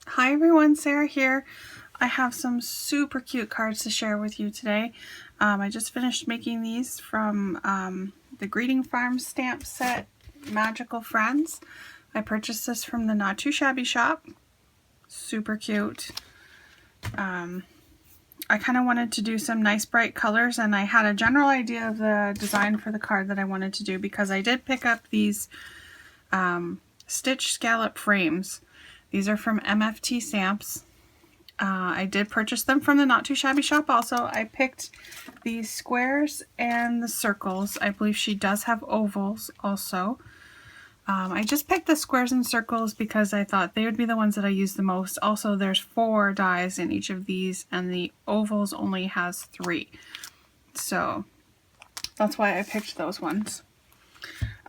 Hi everyone, Sarah here. I have some super cute cards to share with you today. I just finished making these from the Greeting Farm stamp set, Magical Friends. I purchased this from the Not Too Shabby shop. Super cute. I kind of wanted to do some nice bright colors, and I had a general idea of the design for the card that I wanted to do because I did pick up these stitch scallop frames. These are from MFT Stamps. I did purchase them from the Not Too Shabby shop also. I picked the squares and the circles. I believe she does have ovals also. I just picked the squares and circles because I thought they would be the ones that I use the most. Also, there's 4 dies in each of these, and the ovals only has 3. So that's why I picked those ones.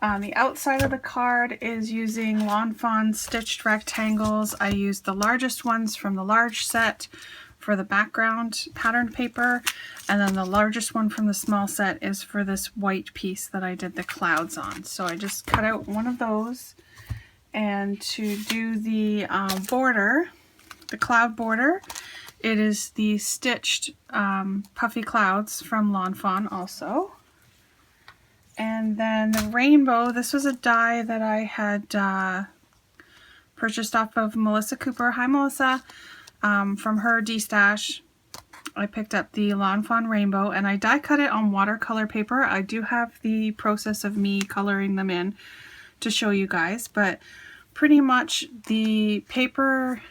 The outside of the card is using Lawn Fawn stitched rectangles. I used the largest ones from the large set for the background pattern paper, and then the largest one from the small set is for this white piece that I did the clouds on. So I just cut out one of those, and to do the border, the cloud border, it is the stitched puffy clouds from Lawn Fawn also. And then the rainbow, this was a die that I had purchased off of Melissa Cooper. Hi, Melissa. From her D-stash, I picked up the Lawn Fawn rainbow, and I die cut it on watercolor paper. I do have the process of me coloring them in to show you guys, but pretty much the paper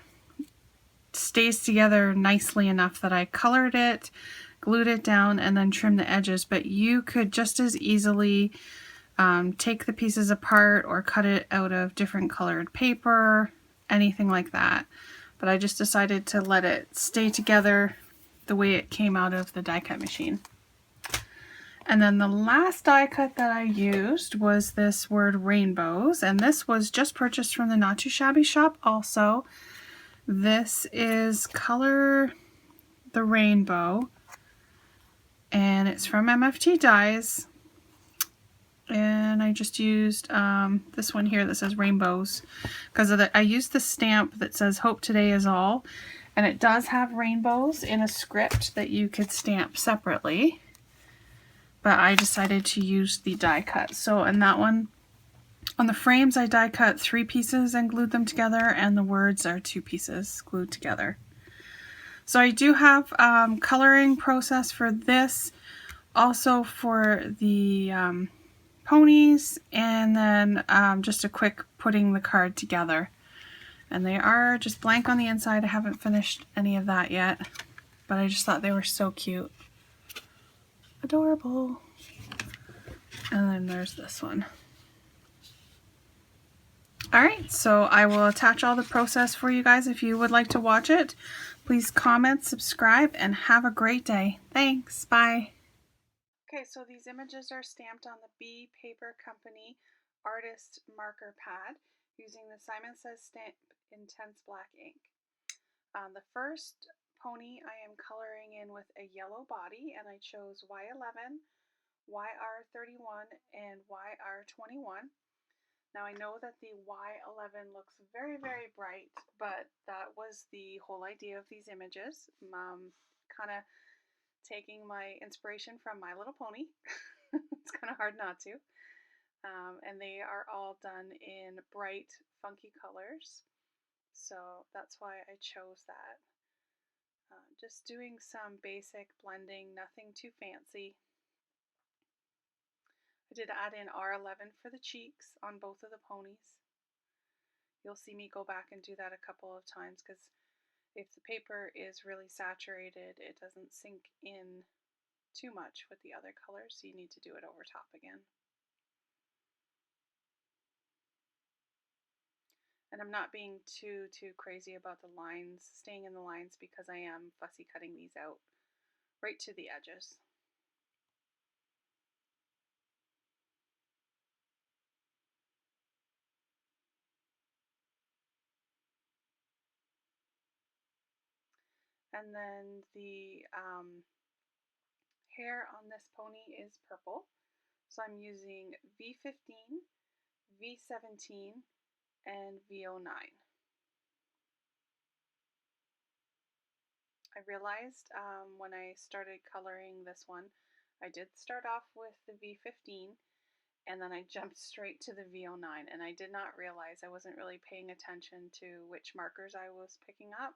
stays together nicely enough that I colored it, glued it down, and then trimmed the edges. But you could just as easily take the pieces apart or cut it out of different colored paper, anything like that. But I just decided to let it stay together the way it came out of the die cut machine. And then the last die cut that I used was this word rainbows, and this was just purchased from the Not Too Shabby shop also. This is Color the Rainbow, and it's from MFT Dies. And I just used this one here that says rainbows because I used the stamp that says Hope Today Is All, and it does have rainbows in a script that you could stamp separately, but I decided to use the die cut. So in that one, on the frames, I die cut 3 pieces and glued them together, and the words are 2 pieces glued together. So I do have coloring process for this, also for the ponies, and then just a quick putting the card together. And they are just blank on the inside. I haven't finished any of that yet, but I just thought they were so cute. Adorable. And then there's this one. Alright, so I will attach all the process for you guys if you would like to watch it. Please comment, subscribe, and have a great day. Thanks. Bye. Okay, so these images are stamped on the B Paper Company Artist Marker Pad using the Simon Says Stamp Intense Black ink. The first pony I am coloring in with a yellow body, and I chose Y11, YR31, and YR21. Now I know that the Y11 looks very, very bright, but that was the whole idea of these images. Kind of taking my inspiration from My Little Pony. It's kind of hard not to. And they are all done in bright, funky colors. So that's why I chose that. Just doing some basic blending, nothing too fancy. I did add in R11 for the cheeks on both of the ponies. You'll see me go back and do that a couple of times because if the paper is really saturated, it doesn't sink in too much with the other colors, so you need to do it over top again. And I'm not being too crazy about the lines, staying in the lines, because I am fussy cutting these out right to the edges. And then the hair on this pony is purple, so I'm using V15, V17, and V09. I realized when I started coloring this one, I did start off with the V15 and then I jumped straight to the V09, and I did not realize I wasn't really paying attention to which markers I was picking up.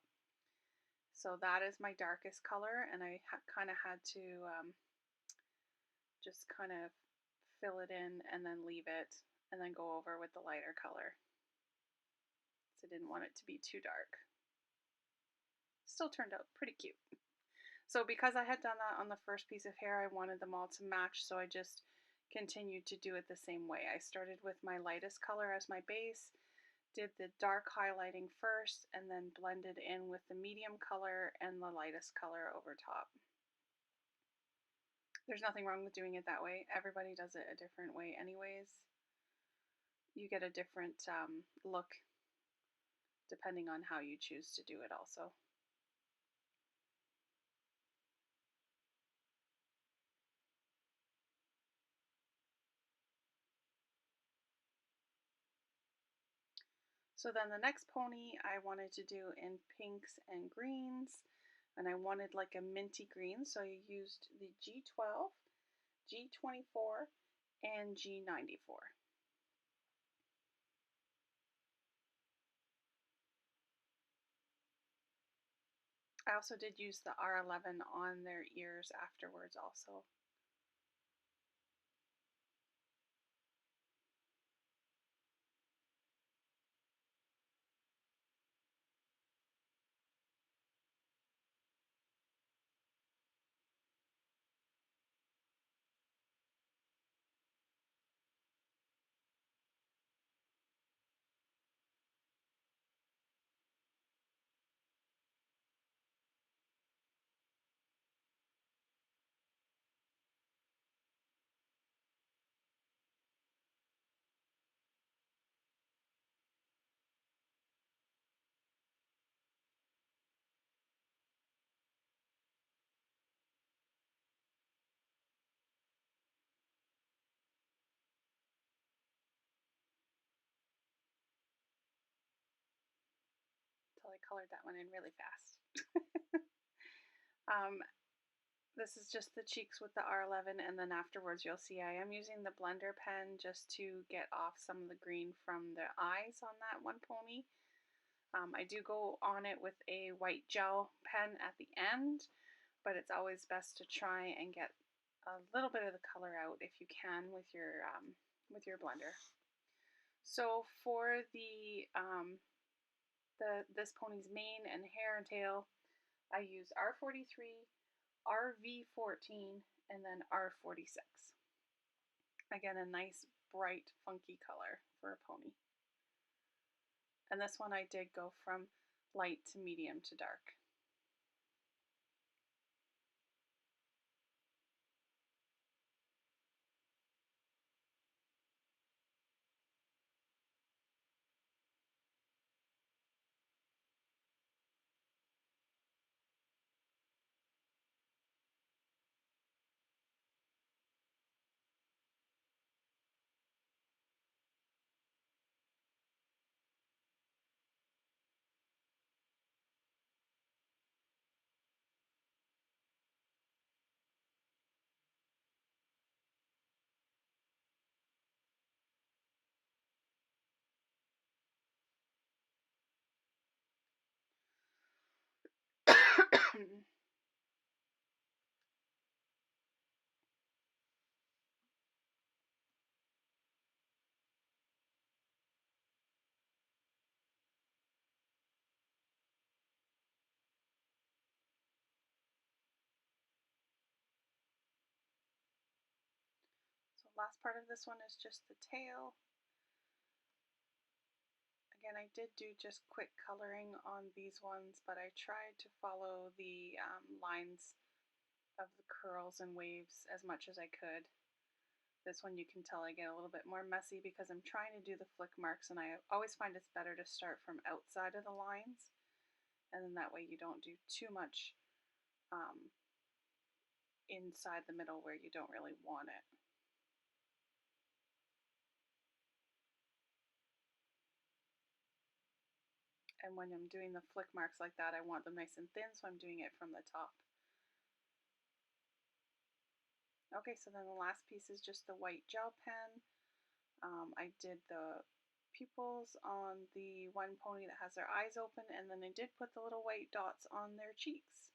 So that is my darkest color, and I kind of had to just kind of fill it in and then leave it and then go over with the lighter color. So I didn't want it to be too dark. Still turned out pretty cute. So because I had done that on the first piece of hair, I wanted them all to match, so I just continued to do it the same way. I started with my lightest color as my base, did the dark highlighting first, and then blended in with the medium color and the lightest color over top. There's nothing wrong with doing it that way. Everybody does it a different way anyways. You get a different look depending on how you choose to do it also. So then the next pony I wanted to do in pinks and greens, and I wanted like a minty green, so I used the G12, G24, and G94. I also did use the R11 on their ears afterwards also. Until I colored that one in really fast. This is just the cheeks with the R11, and then afterwards you'll see I am using the blender pen just to get off some of the green from the eyes on that one pony. I do go on it with a white gel pen at the end, but it's always best to try and get a little bit of the color out if you can with your blender. So for this pony's mane and hair and tail, I use R43, RV14, and then R46. Again, a nice, bright, funky color for a pony. And this one I did go from light to medium to dark. So last part of this one is just the tail. Again, I did do just quick coloring on these ones, but I tried to follow the lines of the curls and waves as much as I could. This one you can tell I get a little bit more messy because I'm trying to do the flick marks, and I always find it's better to start from outside of the lines, and then that way you don't do too much inside the middle where you don't really want it. And when I'm doing the flick marks like that, I want them nice and thin, so I'm doing it from the top. Okay, so then the last piece is just the white gel pen. I did the pupils on the one pony that has their eyes open, and then I did put the little white dots on their cheeks.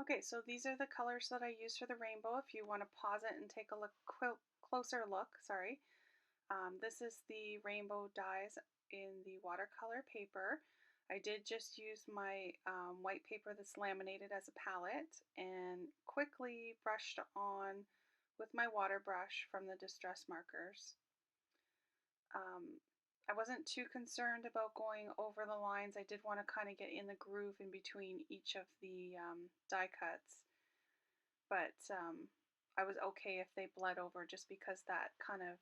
Okay, so these are the colors that I use for the rainbow. If you want to pause it and take a closer look, sorry. This is the rainbow dyes in the watercolor paper. I did just use my white paper that's laminated as a palette and quickly brushed on with my water brush from the distress markers. I wasn't too concerned about going over the lines. I did want to kind of get in the groove in between each of the die cuts, but I was okay if they bled over just because that kind of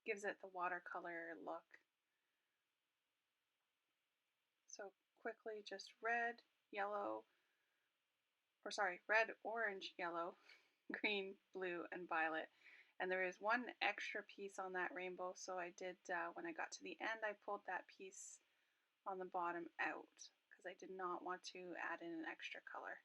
gives it the watercolor look. So quickly just red, yellow, or sorry, red, orange, yellow, green, blue, and violet. And there is one extra piece on that rainbow, so I did, when I got to the end, I pulled that piece on the bottom out because I did not want to add in an extra color.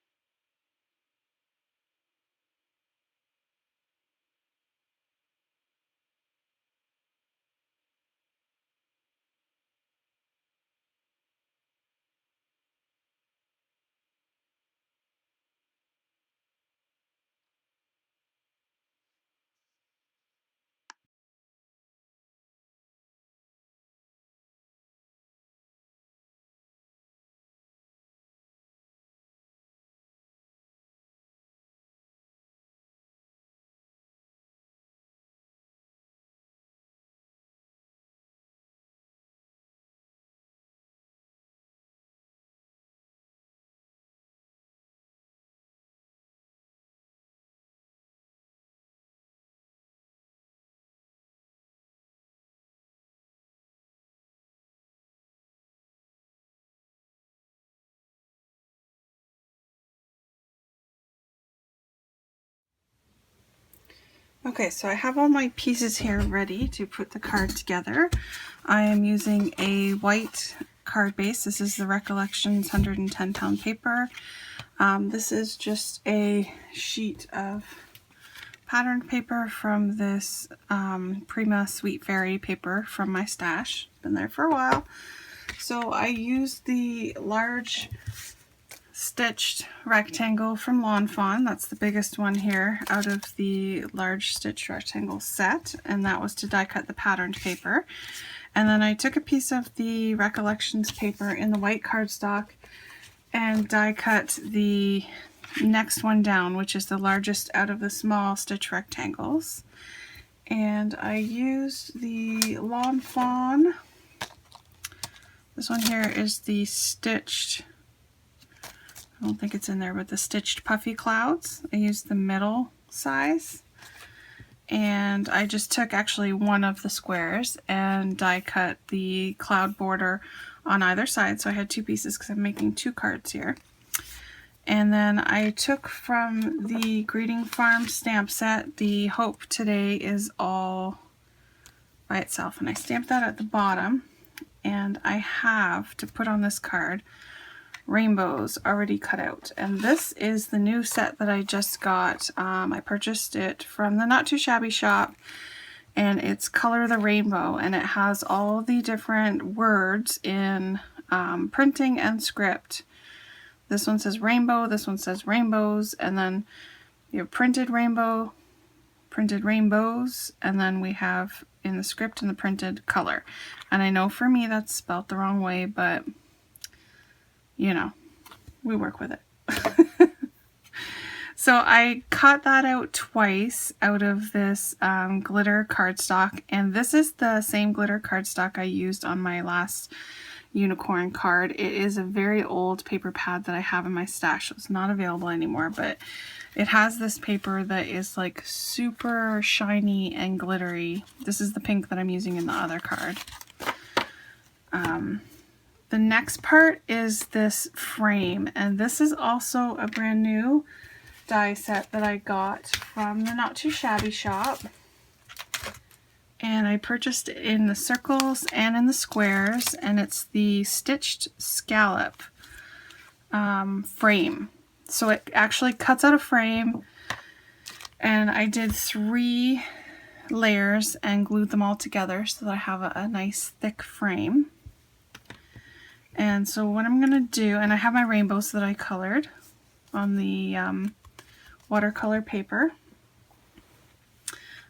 Okay, so I have all my pieces here ready to put the card together. I am using a white card base. This is the Recollections 110 pound paper. This is just a sheet of patterned paper from this Prima Sweet Fairy paper from my stash. Been there for a while. So I used the large stitched rectangle from Lawn Fawn. That's the biggest one here out of the large stitched rectangle set, and that was to die cut the patterned paper. And then I took a piece of the Recollections paper in the white cardstock and die cut the next one down, which is the largest out of the small stitch rectangles. And I used the Lawn Fawn. This one here is the stitched, I don't think it's in there, but the stitched puffy clouds. I used the middle size. And I just took actually one of the squares and die cut the cloud border on either side. So I had two pieces because I'm making two cards here. And then I took from the Greeting Farm stamp set the Hope Today is All by itself. And I stamped that at the bottom. And I have to put on this card rainbows already cut out, and this is the new set that I just got. I purchased it from the Not Too Shabby shop, and it's Color the Rainbow, and it has all the different words in printing and script. This one says rainbow, this one says rainbows, and then you have printed rainbow, printed rainbows, and then we have in the script and the printed color. And I know for me that's spelled the wrong way, but you know, we work with it. So I cut that out twice out of this glitter cardstock, and this is the same glitter cardstock I used on my last unicorn card. It is a very old paper pad that I have in my stash, so it's not available anymore, but it has this paper that is like super shiny and glittery. This is the pink that I'm using in the other card. The next part is this frame, and this is also a brand new die set that I got from the Not Too Shabby shop. And I purchased it in the circles and in the squares, and it's the stitched scallop frame. So it actually cuts out a frame, and I did 3 layers and glued them all together so that I have a nice thick frame. And so what I'm going to do, and I have my rainbows that I colored on the watercolor paper.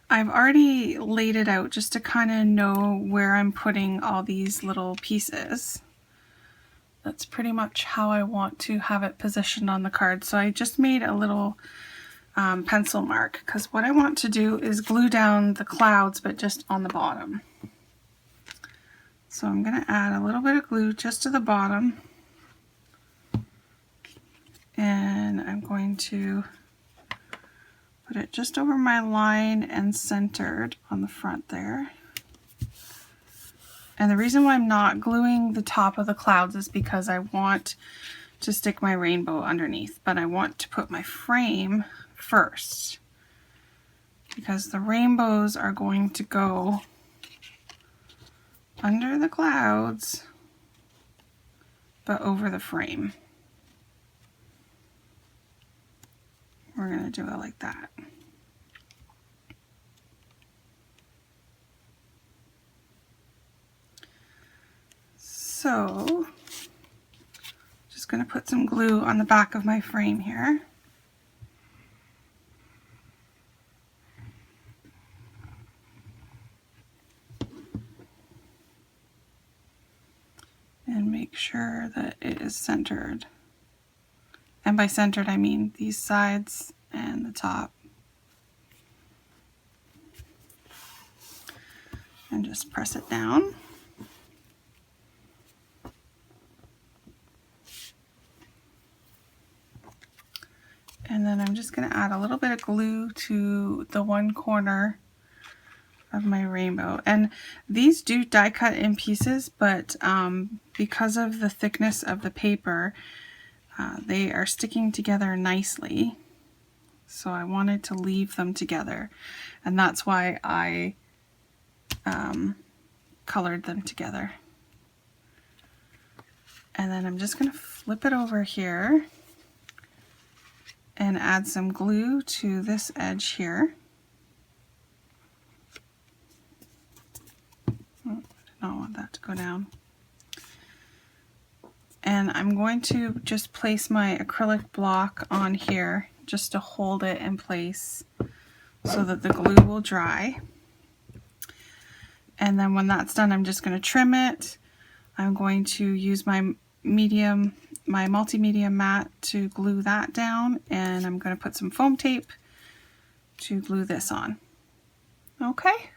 I've already laid it out just to kind of know where I'm putting all these little pieces. That's pretty much how I want to have it positioned on the card. So I just made a little pencil mark, because what I want to do is glue down the clouds, but just on the bottom. So I'm going to add a little bit of glue just to the bottom, and I'm going to put it just over my line and centered on the front there. And the reason why I'm not gluing the top of the clouds is because I want to stick my rainbow underneath, but I want to put my frame first, because the rainbows are going to go under the clouds but over the frame. We're going to do it like that. So just going to put some glue on the back of my frame here. And make sure that it is centered. And by centered, I mean these sides and the top. And just press it down. And then I'm just going to add a little bit of glue to the one corner of my rainbow. And these do die cut in pieces, but because of the thickness of the paper, they are sticking together nicely. So I wanted to leave them together, and that's why I colored them together. And then I'm just going to flip it over here and add some glue to this edge here. Oh, I don't want that to go down. And I'm going to just place my acrylic block on here just to hold it in place so that the glue will dry. And then when that's done, I'm just going to trim it. I'm going to use my multi-medium mat to glue that down, and I'm going to put some foam tape to glue this on. Okay.